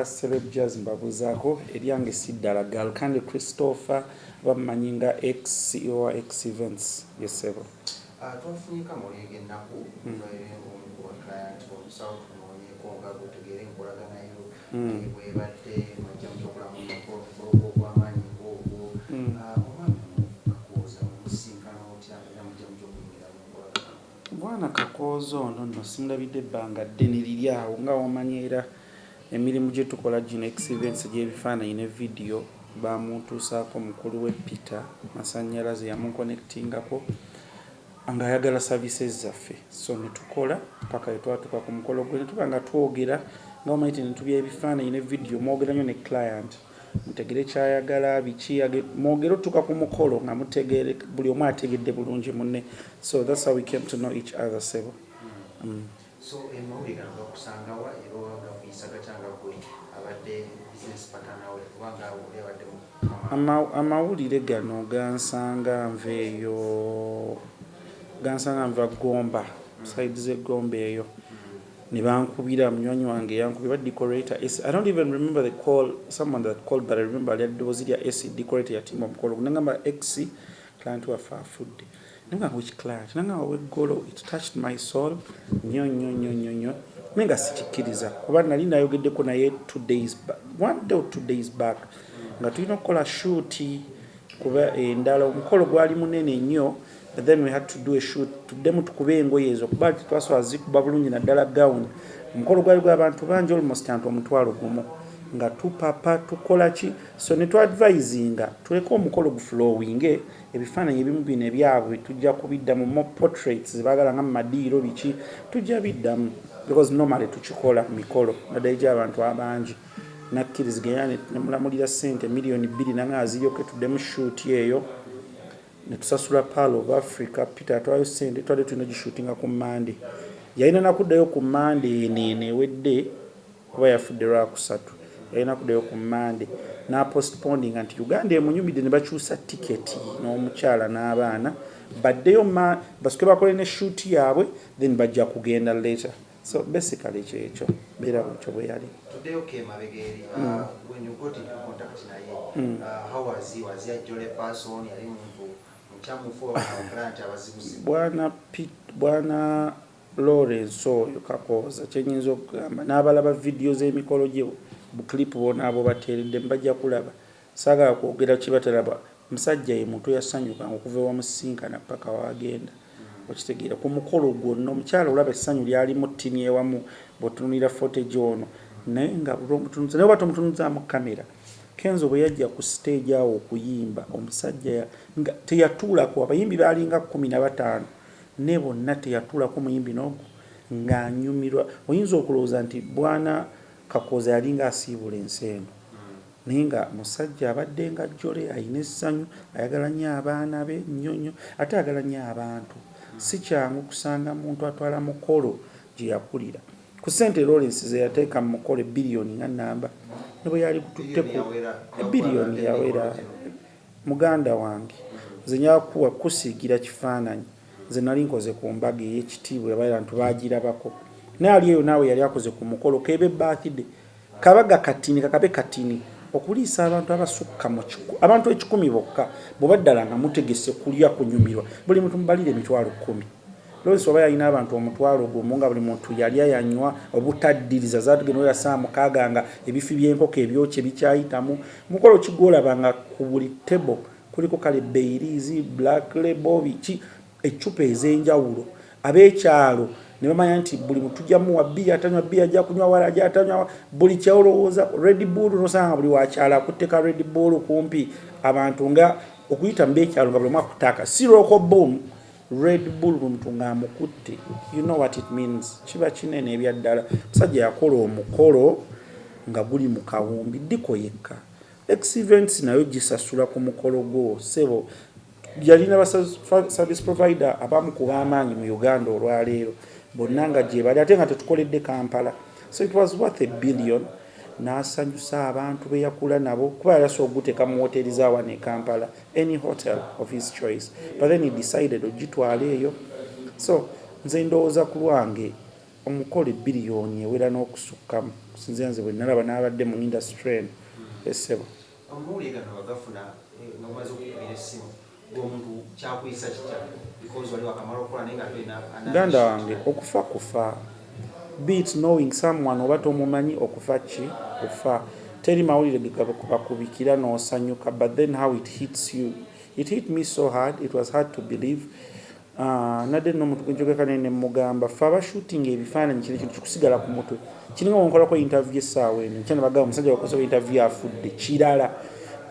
Celeb Jazz mbabuzaako eryange siddala Galkande Christopher bamumanyi nga XCY X Events yesebo. Twafunyika muliga ennaku omukuba client omusawo tunoonyeeko nga gutegeera enkolagana yo bwebadde majjamu okulamu obulogo obw'amaanyi ng'obwo Omulambo Kakooza omusinkana otya era mujjamu gy'okuyingira mu nkolagana. Bwana Kakooza ono nno simulabidde ebbanga ddene liri awo nga wamanyi era emirimu gye tukola gino X Events gy'ebifaananyi ne vidiyo bamuntuusaako mukulu we Peter Masannyalaze yamunkonektingako nga ayagala services zaffe, so ne tukola paka twatuuka ku mukolo gwe ne tuba nga twogera nga omanyi ne tubya ebifaananyi ne vidiyo mwogera nnyo ne client mutegere kyayagala biki mwogera otuuka ku mukolo nga mutegere buli omu ategedde bulungi munne, so that's how we came to know each other sebo. So emawulire gano gakusangawa era ogafuyisa gakyanga gwe abadde business partner nawe kubanga abadde amawulire gano gansanga nveeyo gansanga nva Gomba side z'Egomba eyo ne bankubira munywanyi wange yankubira decorator I don't even remember the call, someone that called, but I remember was it AC decorator yatima omukolo nangamba XC client waffe Afudde nanga which client nanga wegolo, it touched my soul nnyo nenga sikikkiriza kuba nali nayogeddeko naye 2 days back, 1 day or 2 days back nga tulina okukola shoot kuba endala omukolo gwali munene nnyo. But then we had to do a shoot tuddemu tukube engoye ezo kuba titwasobola zikuba bulungi naddala gown. Omukolo gwali gw'abantu bangi almost antu omutwalo gumu nga tupapa tukola ki, so ne twadvisinga tuleke omukolo guflowinge ebifaananyi ebimu bino ebyabwe tujja kubiddamu mo portraits zebaagala nga mu madiiro biki tujja biddamu because normally tukikola mu mikolo naddala gy'abantu abangi nakkiriziganya ne mulamulira ssente miliyoni 2 nanga aziryoke tuddemu shoot eyo ne tusasula Pearl of Africa Peter atwayo ssente twali tulina gishootinga ku Monday yalina nakuddayo ku Monday ewedde kuba yafudde lwakusatu yalina kuddayo ku Monday postponing nti Uganda emunyumidde ne bakyusa tiketi n'omukyala n'abaana baddeyo basooke bakole ne shoot yaabwe then bajja kugenda later, so basically kyekyo beera bwekyo bwe yali. Today okay Mabegeri, when you got into contact naye how was he a jolly person yali muntu Bwana Lawrence oyo Kakooza kyenyinza okugamba n'abalaba vidiyo z'emikolo gye buklipu bona abo bateeredde mbajja kulaba saagala kwogera kibatalaba musajja ye muntu yasanyuka okuva wamusinkana paka wagenda okitegeera ku mukolo gwonna omukyala olaba essanyu lyalimu ttini ewamu bw'otunulira footage ono naye nga bulumutunuza naye bata omutunuza mu kamera Kenzo bwe yajja ku stage awo okuyimba omusajja nga teyatuulako abayimbi baalinga 15 ne bonna teyatuulako muyimbi n'ogwo ng'anyumirwa oyinza okulowooza nti Bwana Kakooza yalinga asiibula ensi eno naye nga musajja abadde nga jjole ayina essanyu ayagala nnyo abaana be nnyonnyo ate ayagala nnyo abantu si kyangu kusanga muntu atwala mukolo gye yakulira ku ssente Lawrence ze yateeka mu mukolo biliyoni nga namba ne bwe yali kututteko biliyoni yawera muganda wange nze nyakuwa kusiigira kifaananyi nze nali nkoze ku mbaga ey'ekitiibwa abantu baagirabako naye ali eyo naawe yali akoze ku mukolo kebe birthday kabaga katini kakabe katini okuliisa abantu abasukka mu abantu 10 bokka bwe baddala nga mutegese kulya kunyumirwa buli muntu mubalire emitwalo 10 Lawrence oba yalina abantu omutwalo gumu nga buli muntu yali ayanywa obutaddiriza zaatugenera saa mukaaga nga ebifi by'enkoko ebyokye bikyayitamu mukolo kigolabanga ku buli table kuliko kale Baileys Black Label biki eccupa ez'enjawulo ab'ekyalo ne bamanya nti buli muntu tujjamu wa bbiya atanywa bbiya ajja kunywa wala ajja atanywa buli kyolowooza Red Bull nosanga buli wakyala akutteka Red Bull kumpi abantu nga okuyita mu b'ekyalo nga buli omu akutaka siroko boom Red Bull muntu ng'amukutte, you know what it means. Kiba kinene ebyaddala musajja yakola omukolo nga guli mu kawumbi ddiko yekka. X Events nayo gisasula ku mukolo gwo sebo yalina ba service provider abamu ku b'amaanyi mu Uganda olwaleero bonna nga gye bali ate nga tetukoledde Kampala, so it was worth $1 billion. N'asanyusa abantu be yakula nabo kuba yasobola okuteeka mu hoteli z'awa ne Kampala, any hotel of his choice, but then he decided ogitwala eyo. So nze ndowooza ku lwange omukole biliyoni ewera n'okusukkamu sinzira nze bwe nalaba n'abadde mu industry eno essebo amawulire gano bagafuna ng'omaze okukubira essimu ng'omuntu kyakuyisa kitya because wali wakamala okukola naye nga tulina muganda wange okufa kufa beat knowing someone oba tomumanyi okufa ki kufa teri mawulire bakubikira n'osanyuka but then how it hits you it hit me so hard it was hard to believe nadde n'omuntu gwenjogeka naye ne mugamba fe abashooting ebifaananyi kiri kintu kikusigala ku mutwe kiringa wonkolako interview essaawa eno nkyana bagamba omusajja wakoze interview afudde kirala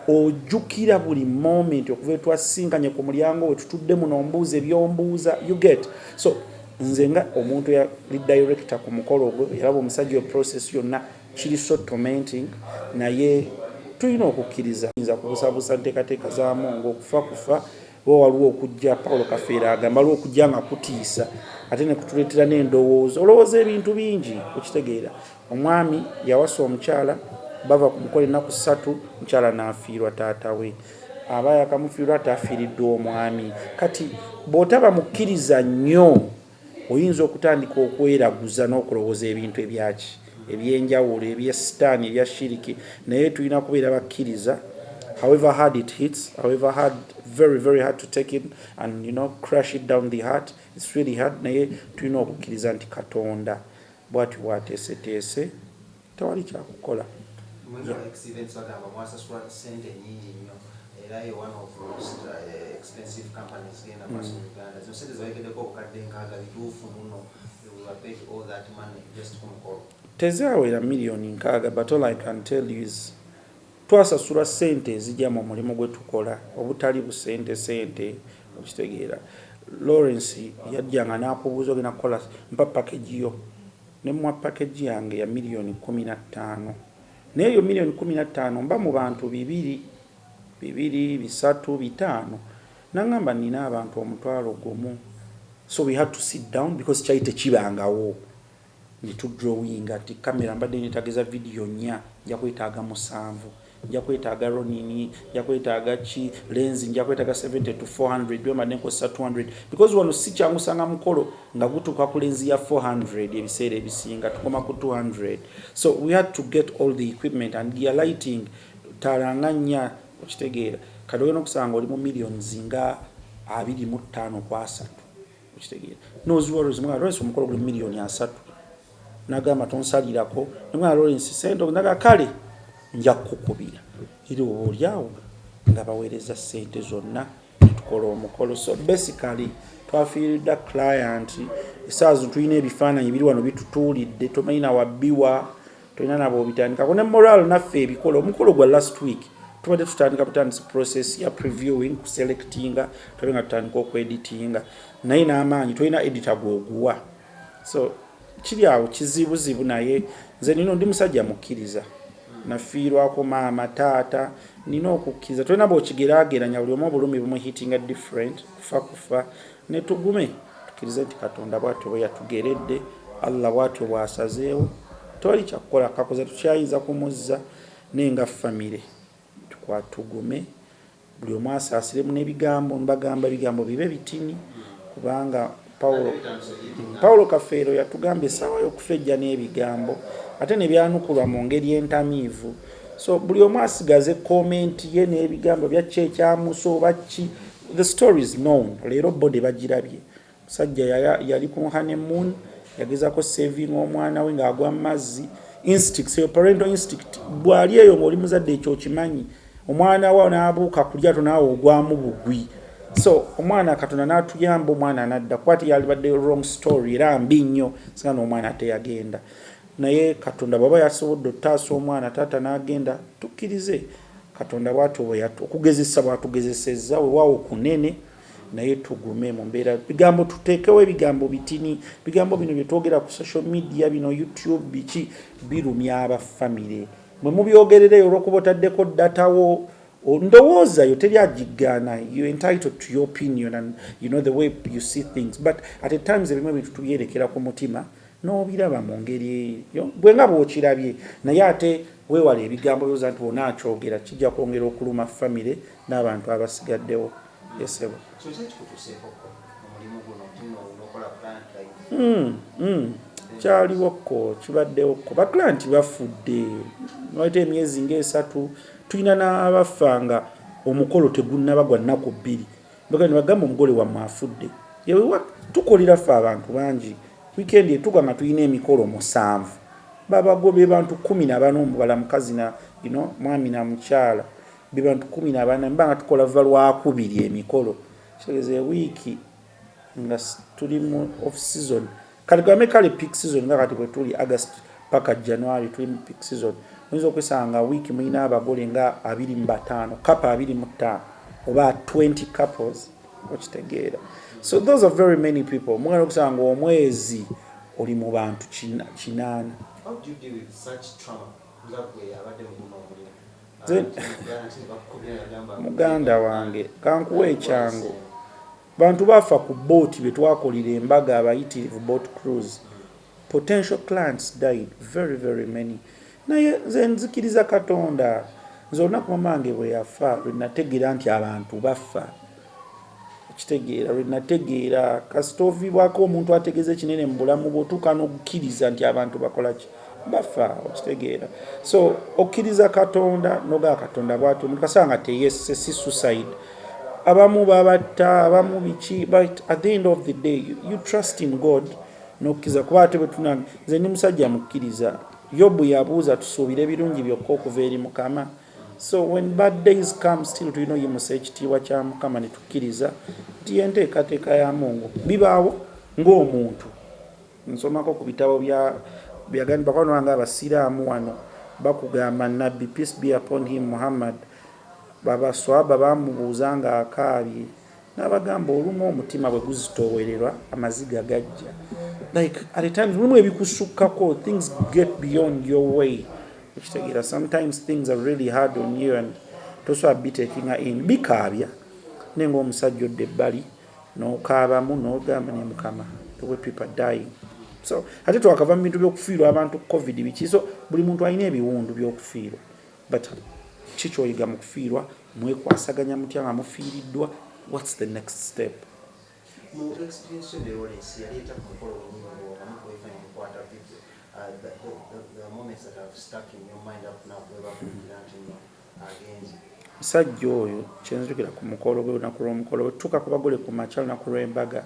ojjukira buli moment okuva etwasinkanye ku mulyango we tutudde muno ombuuza ebyombuuza you get so nze nga omuntu yali director ku mukolo ogwo yalaba omusajja process yonna kiri so tormenting naye tulina okukkiriza yinza kubusabusa nteekateeka za Mungu okufa kufa bo waliwo okujja Paulo Kafeera agamba waliwo okujja nga kutiisa ate ne kutuleetera n'endowooza olowooza ebintu bingi okitegeera omwami yawasa omukyala bava ku mukolo ennaku 3 mukyala n'afiirwa taata we aba yakamufiirwa atafiiriddwa omwami kati bw'otaba mukkiriza nnyo oyinza okutandika okweraguza n'okulowooza ebintu ebyaki ebyenjawulo ebyesitaani ebya shiriki naye tulina kubeera bakkiriza however hard it hits however hard very hard to take it and crush it down the heart it's really hard naye tulina okukkiriza nti Katonda bw'ati bw'ateeseteese tewali kyakukola one of those expensive companies in Uganda. So said the all that money just tezawera miliyoni nkaaga but all I can tell you is twasasula sente ezijja mu mulimu gwe tukola obutali busente okitegeera Lawrence yajjanga n'akubuuza ogenda kukola mpa package yo ne mwa package yange ya miliyoni 15 naye eyo miliyoni 15 mba mu bantu 2 3 5 nangamba nina abantu omutwalo gumu so we had to sit down because kyaite kibangawo nitudrawing ati kamera mbadde netageza video nya nja kwetaaga 7 nja kwetaaga ronini nja kwetaaga chi lens nja kwetaaga 70 to 400 byo mbadde nkozesa 200 because wano si kyangu sanga mukolo nga gutuka ku lens ya 400 ebiseera ebisinga tukoma ku 200 so we had to get all the equipment and gear lighting talanganya okitegeera kati oyina okusanga oli mu millions nga 25 kwa 3 okitegeera noziwalozi mwana Lawrence omukolo guli million 3 nagamba tonsalirako mwana Lawrence sente naga kale nja kukubira iri obolyawo nga baweereza sente zonna tukola omukolo so basically twafiirida client esaazi tulina ebifaananyi biri wano bitutuulidde tomanyi wabbiwa tulina nabo bitandika ko ne moral naffe ebikola omukolo gwa last week tubadde tutandika butandisa process ya previewing selectinga tubenga tutandika okweditinga naye n'amaanyi tulina editor gwoguwa so kiri awo kizibuzibu naye nze nino ndi musajja mukkiriza nafiirwako maama taata nina okukkiriza tulina bw'okigeraageranya buli omu obulumi bumu hitting different kufa ne tugume tukkirize nti Katonda bw'atyo bwe yatugeredde Allah bw'atyo bw'asazeewo tewali kyakukola kakoza tukyayinza kumuzza naye nga famire tukwatugume buli omu asaasiremu n'ebigambo mbagamba ebigambo bibe bitini kubanga Paulo Kafeero yatugamba essaawa y'okufejja n'ebigambo ate ne byanukulwa mu ngeri entamiivu so buli omu asigaze komenti ye n'ebigambo bya kyekyamuso oba ki the story is known leero bode bagirabye musajja yali ku honeymoon yagezako saving omwana we ng'agwa mu mazzi instinct your parental instinct bwali eyo ng'oli muzadde ekyo kimanyi omwana wa n'abuuka kulya tonaawe ogwamu bugwi so omwana Katonda n'atuyamba omwana anadda kwati yali badde wrong story era mbi nnyo singa n'omwana ate yagenda naye Katonda baba yasobodde otaasa omwana taata n'agenda tukkirize Katonda bw'atyo bwe okugezesa bw'atugezesezza weewaawo kunene naye tugume mu mbeera bigambo tuteekewo ebigambo bitini bigambo bino bye twogera ku social media bino YouTube biki birumya abafamire mwe mubyogerereyo olw'okuba otaddeko datawo ndowooza yo teri agigaana you entitled to your opinion and the way you see things but at times ebimu ebintu tubyerekera ku mutima n'obiraba mu ngeri eyo bwe nga bw'okirabye naye ate weewala ebigambo byoza nti bonaakyogera kijja kwongera okuluma famire n'abantu abasigaddewo yesebo so kikutuseeko omulimu guno tuno okola plant like Kyaliwoko kibaddewoko baklanti bafudde noite emyezi ng'esatu tulina n'abafanga omukolo tegunnaba gwa nnaku bbiri baga ne bagamba omugole wammwe afudde yewe tukolera ffe abantu bangi wikendi etuga nga tulina emikolo 7 babagobe bantu 14 omubala mukazi na mwami na mukyala be bantu 14 mbanga tukola va lwakubiri emikolo kitegeeza wiiki nga tuli mu off season kale kale peak season nga kati bwe tuli August paka January tuli mu peak season oyinza okwesanga wiiki mulina abagole nga 25 kapa 25 oba 20 couples okitegeera. So those are very many people mugana okusanga omwezi oli mu bantu 8. How do you deal with such trauma? Muganda wange kankuwa ekyango bantu bafa ku boat betwakolira embaga abayitirivu boat cruise. Potential clients died, very very many. Naye nze nzikiriza Katonda nze olunaku mamange bwe yafa lwenategeera nti abantu bafa okitegeera lwenategeera kasitoovibwako omuntu ategeeze kinene mu bulamu bw'otuuka n'okukkiriza nti abantu bakolaki bafa okitegeera. So okkiriza Katonda noga Katonda bw'ati omuntu kasanga teyesse si suicide abamu babatta abamu biki but at the end of the day you trust in God n'okkiriza kuba ate bwe tunanga nze ndi musajja mukkiriza Yobu yabuuza tusuubire ebirungi byokka okuva eri Mukama. So when bad days come still tulina oyimusa ekitiibwa kya Mukama ne tukkiriza nti enteekateeka ya Mungu bibaawo ng'omuntu nsomako ku bitabo byagandi bakwano bange abasiraamu wano bakugamba nabbi peace be upon him Muhammad babaswaba bamubuuza nga akaabye n'abagamba olumu omutima bwe guzitoowererwa amaziga gajja like at the times when ebikusukkako things get beyond your way okitegeera sometimes things are really hard on you and tosobola be taking in bikaabya nenga omusajja odde ebbali n'okaabamu n'ogamba ne Mukama the way people dying. So ate twakava mu bintu by'okufiirwa abantu covid biki so buli muntu alina ebiwundu by'okufiirwa but kikyoyiga mu kufiirwa mwekwasaganya mutya nga mufiiriddwa what's the next step. Mu experience de Lawrence yaleta kumukolo w'omunyongo amukwefanya mukwata video the moments that have stuck in your mind up now weba kugira nti agenzi musajja oyo kyenzukira ku mukolo gwe olunaku lw'omukolo tuka ku bagole ku makya olunaku lw'embaga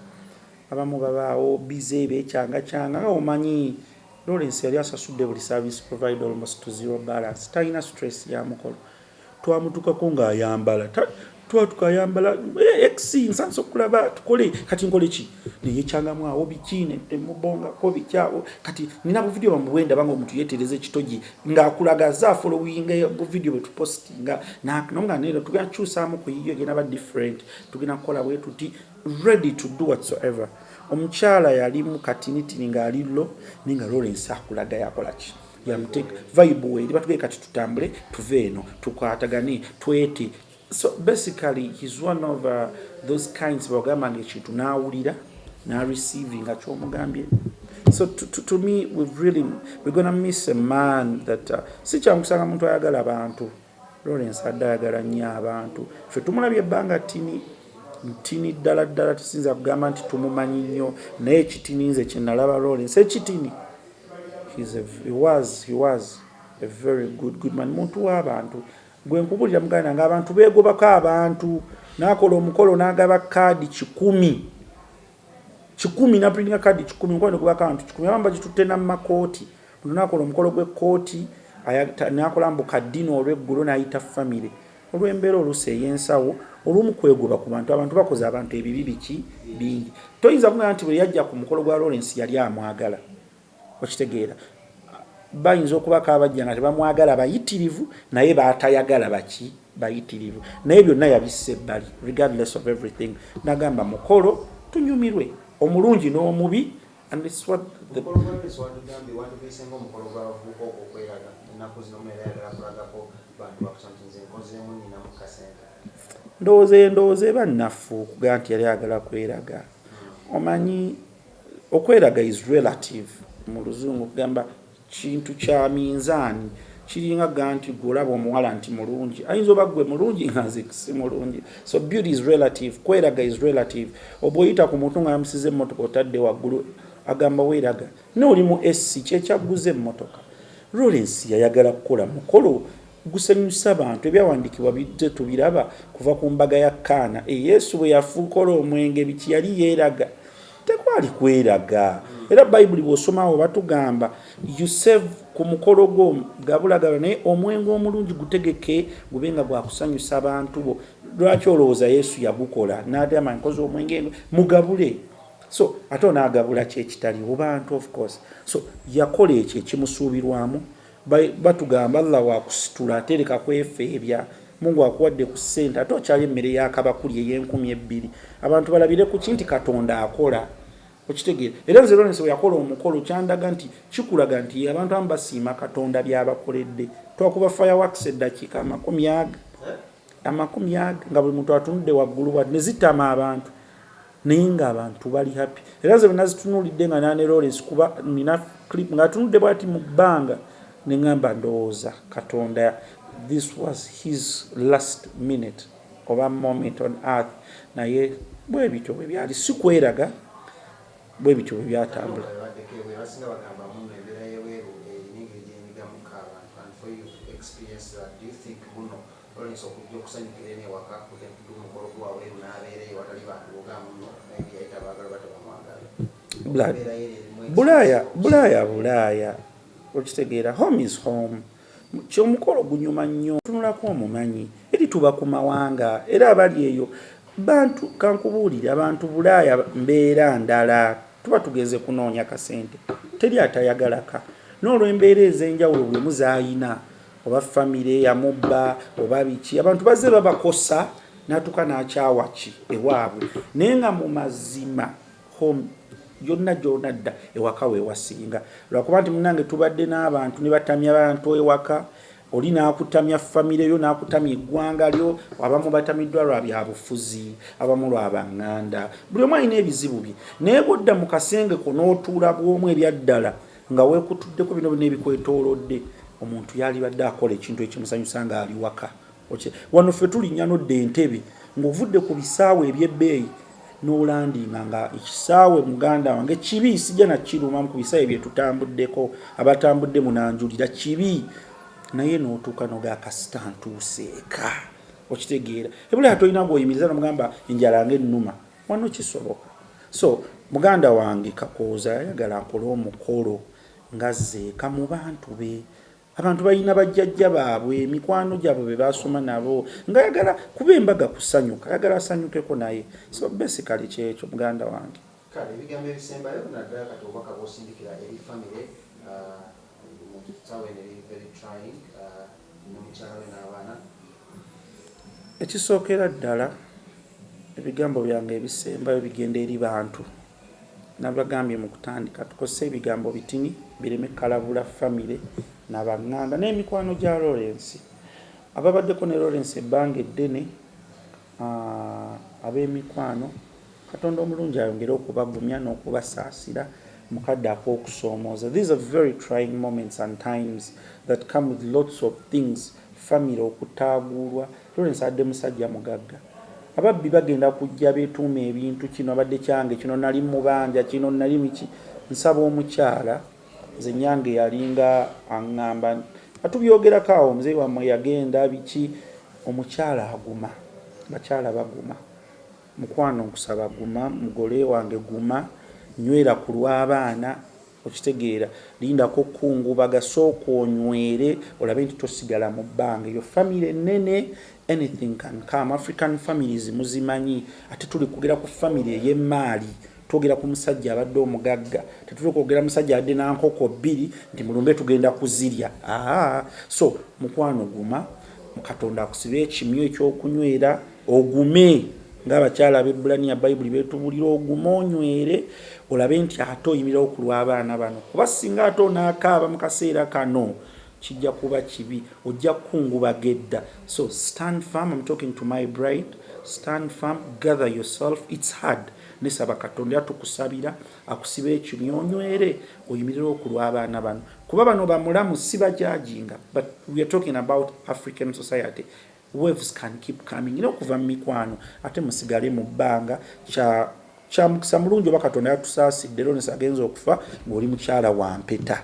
abamu babaawo bize bekyanga nga omanyi Lawrence yali asasudde buli service provider almost to zero balance talina stress ya mukolo twamutukako ng'ayambala tukayambala nsanso kulaba tukole kati nkole ki neyekyangamu awo biki nemubongako bikyawo kati nina bu video bamuwenda banga omuntu yetereze ekitogi ng'akulagaza following bu video betupostinga nonga nero tugakyusaamu ku yiyo gena ba different tugina kukola bwe tuti ready to do whatsoever. Omukyala yali mu katinitini ng'ali lo ninga Lawrence akulaga yakola ki yamuteka vibe we batugee kati tutambule tuve eno tukwatagane twete. So basically he's one of those kinds bagamba ngekintu naawulira na receiving akyomugambye. So to me we're gonna miss a man that si kyamusanga muntu ayagala abantu. Lawrence adayagala nnyo abantu ffe tumulabye ebbanga ntini ddala tusinza kugamba nti tumumanyi nnyo naye ekitini nze kye nalaba Lawrence ekitini he was a very good man muntu w'abantu gwe nkubulira muganda nga abantu beegobako abantu n'akola omukolo n'agaba kaadi 10 naprintinga kaadi 10 nkwano kubaka abantu 10 abamba gitutte n'amakooti omuntu n'akola omukolo gw'ekkooti n'akola mbuka ddino olw'eggulo n'ayita famire olw'embeera oluusi ey'ensawo olumu kwegoba ku abantu bakoze abantu ebibi biki bingi toyinza kugamba nti bwe yajja ku mukolo gwa Lawrence yali amwagala okitegeera bayinza okubaka abajja nga tebamwagala bayitirivu naye baatayagala baki bayitirivu naye byonna yabisse ebbali regardless of everything nagamba mukolo tunyumirwe omulungi n'omubi and it's what the ndowooza bannafu okugaa nti yali agala kweraga omanyi okweraga is relative mu luzungu kugamba kintu kya minzaani kiringa ga nti golaba omuwala nti mulungi ayinza oba gwe mulungi nga nze si mulungi. So beauty is relative, kweraga is relative. Oba oyita ku muntu nga yamusize emmotoka otadde waggulu agamba weeraga n'oli mu SC kyekyaguze emmotoka. Lawrence yayagala kukola mukolo gusanyusa abantu ebyawandiikibwa bijje tubiraba kuva ku mbaga ya Kaana. Yesu bwe yafuukola omwenge biki yali yeeraga, tekwali kweraga. Era Bayibuli bw'osomawo batugamba you serve ku mukolo gwo gabulagala naye omwenge omulungi gutegeke gubenga gwa kusanyusa abantu bo. Lwaki olowooza Yesu yagukola n'agamba nkoze omwenge mugabule? So ate onaagabula kyekitali obantu of course. So yakola ekyo ekimusuubirwamu. Batugamba Allah wakusitula atereka kwefeebya. Mungu akuwadde ku ssente ate okyali emmere y'akabakuli ey'$2,000. Abantu balabire ku kinti Katonda akola. Okitegeera. Era nze Lawrence we yakola omukolo kyandaga nti kikulaga nti abantu abamu basiima Katonda by'abakoledde. Twakuba fireworks eddakiika 100 nga buli muntu atunudde waggulu wa ne zitama abantu. Naye ng'abantu bali happy. Era nze bwe nazitunuulidde nga naane Lawrence kuba nina clip ng'atunudde bw'ati mu bbanga ne ngamba ndowooza Katonda this was his last minute oba moment on earth. Naye bwe bityo bwe byali si kweraga bwe bityo bwe byatambula. Bulaaya okitegeera. Home is home. Kyomukolo gunyuma nnyo tunulako omumanyi eri tuba ku mawanga era abali eyo bantu kankubuulira abantu Bulaaya mbeera ndala tuba tugeze kunoonya kasente teri atayagalaka n'olw'embeera ez'enjawulo bwe muzaayina oba famire yamubba oba biki abantu bazze babakosa n'atuka n'akyawa ki ewaabwe naye nga mu mazima home yonna gy'onadda ewaka weewasinga lwakuba nti munnange tubadde n'abantu ne batamya abantu ewaka oli n'akutamya famire yo n'akutamya eggwanga lyo abamu batamiddwa lwa byabufuzi abamu lwa baŋŋanda buli omu alina ebizibu bye naye bw'odda mu kasenge ko n'otuula bw'omu ebyaddala nga weekutuddeko bino n'ebikwetoolodde omuntu yalibadde akola ekintu ekimusanyusa ng'ali waka. Wano ffe tulinnya n'odda entebe ng'ovudde ku bisaawe eby'ebbeeyi n'olandinga nga ekisaawe muganda wange kibi sijja nakirumamu ku bisaawe bye tutambuddeko abatambudde munanjulira kibi naye n'otuuka n'ogakasita ntuuseeka okitegeera ebula atolina gw'oyimiriza n'omugamba enjala ng'ennuma wano kisoboka. So muganda wange Kakooza yayagala akole omukolo ngazzeeka mu bantu be abantu balina bajjajja baabwe emikwano gyabwe be basoma nabo ngayagala kuba embaga kusanyuka yagala asanyukeko naye. So basically kyekyo muganda wange. Kale ebigambo ebisembayo naddala kati obubaka bw'osindikira eri famire mu kisawe ne very trying n'omukyala we n'abaana. Ekisookera ddala ebigambo byange ebisembayo bigenda eri bantu nabagambye mu kutandika tukose ebigambo bitini bireme kalabula famire n'abaŋŋanda n'emikwano gya Lawrence ababaddeko ne Lawrence ebbanga eddene ab'emikwano Katonda omulungi ayongere okubagumya n'okubasaasira mukadde ak'okusoomooza. These are very trying moments and times that come with lots of things. Famire okutaagulwa. Lawrence adde musajja mugagga. Ababbi bagenda kujja beetuuma ebintu kino abadde kyange kino nali mubanja kino nali miki. Nsaba omukyala nze nyange yalinga aŋŋamba atubyogerako awo muzeeyi wammwe yagenda biki omukyala aguma bakyala baguma mukwano nkusaba guma mugole wange guma nywera ku lw'abaana okitegeera lindako kungubaga sooka onywere olabe nti tosigala mu bbanga eyo famire ennene. Anything can come. African families muzimanyi ate tuli kugera ku famire ey'emmaali twogera ku musajja abadde omugagga tetuli kwogera musajja adde nankoko 2 nti mulumbe tugenda kuzirya. So mukwano guma Katonda akusibe ekimyu ekyokunywera ogume ng'abakyala ab'Ebbulaniya Bayibuli beetubulira ogume onywere olabe nti ate oyimirawo ku lw'abaana bano kuba singa ate onaakaaba mu kaseera kano kijja kuba kibi ojja kukungubagedda. So stand firm. I'm talking to my bride. Stand firm, gather yourself. It's hard. Nesaba Katonda tukusabira akusibe ekimyu onywere oyimirirewo ku lw'abaana bano kuba bano bamulamu si bajajinga but we are talking about African society. Waves can keep coming okuva mu mikwano ate musigale mu bbanga kya kyamukisa mulungi oba Katonda yatusaasidde Lawrence agenza okufa ng'oli mukyala wa mpeta.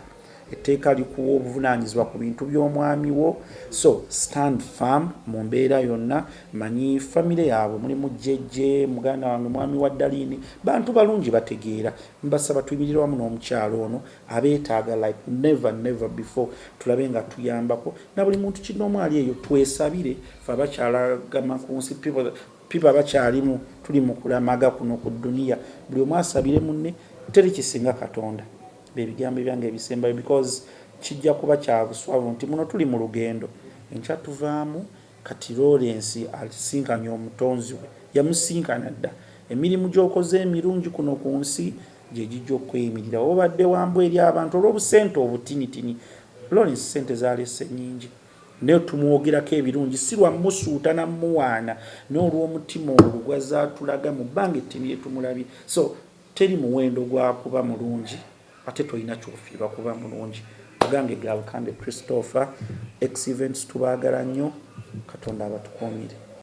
Etteeka likuwa obuvunaanyizibwa ku bintu by'omwami wo. So stand firm mu mbeera yonna. Manyi famire yaabwe mulimu jjejje, muganda wange mwami wa Dalini, bantu balungi bategeera. Mbasaba tuyimirire wamu n'omukyalo ono abeetaaga like never before, tulabe nga tuyambako na buli muntu kinoomu ali eyo. Twesabire fe abakyalagama ku nsi, pipa bakyalimu, tuli mu kulamaga kuno ku dduniya. Buli omu asabire munne, teri kisinga Katonda. Bebigambo byange ebisembayo because kijja kuba kya buswavu nti muno tuli mu lugendo. Enkya tuvaamu kati Lawrence alisinkanye omutonzi we, yamusinkana dda. Emirimu gy'okoze emirungi kuno ku nsi gye gijja okweyimirira. Obadde wambwa eri abantu olw'obusente obutinitini. Lawrence sente zaalese nnyingi, naye tumwogerako ebirungi, si lwa musuuta na muwaana, n'olw'omutima ogwo gwazaatulaga mu bbanga ettini lye tumulabye. So teri muwendo gwa kuba mulungi ate tolina kyofiirwa kuba mulungi. Mugange Galkande Christopher, XCY tubaagala nnyo, Katonda abatukuumire.